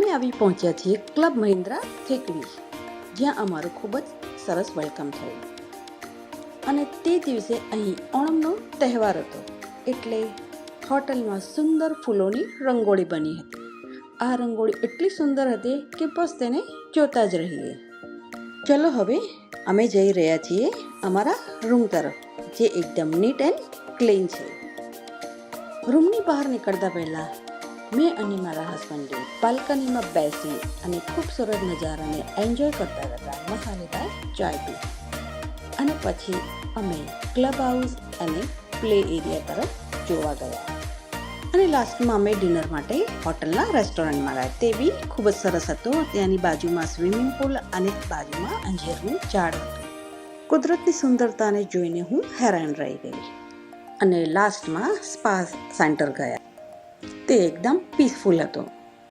અમે આવી પહોંચ્યા છીએ ક્લબ મહિન્દ્રા થેકવી, જ્યાં અમારું ખૂબ જ સરસ વેલકમ થયું. અને તે દિવસે અહીં ઓણમનો તહેવાર હતો, એટલે હોટલમાં સુંદર ફૂલોની રંગોળી બની હતી. આ રંગોળી એટલી સુંદર હતી કે બસ તેને જોતા જ રહીએ. ચલો હવે અમે જઈ રહ્યા છીએ અમારા રૂમ તરફ, જે એકદમ નીટ એન્ડ ક્લીન છે. રૂમની બહાર નીકળતા પહેલાં મેં અને મારા હસબન્ડે બાલ્કનીમાં બેસી અને ખૂબસૂરત નજારાને એન્જોય કરતા કરતા મસાલેદાર ચાય પી. અને પછી અમે ક્લબ હાઉસ અને પ્લે એરિયા તરફ જોવા ગયા. અને લાસ્ટમાં અમે ડિનર માટે હોટલના રેસ્ટોરન્ટમાં ગયા. તે બી ખૂબ જ સરસ હતો. ત્યાંની બાજુમાં સ્વિમિંગ પુલ અને બાજુમાં અંજીરનું ઝાડ હતું. કુદરતની સુંદરતાને જોઈને હું હેરાન રહી ગઈ. અને લાસ્ટમાં સ્પા સેન્ટર ગયા. તે એકદમ પીસફુલ હતો.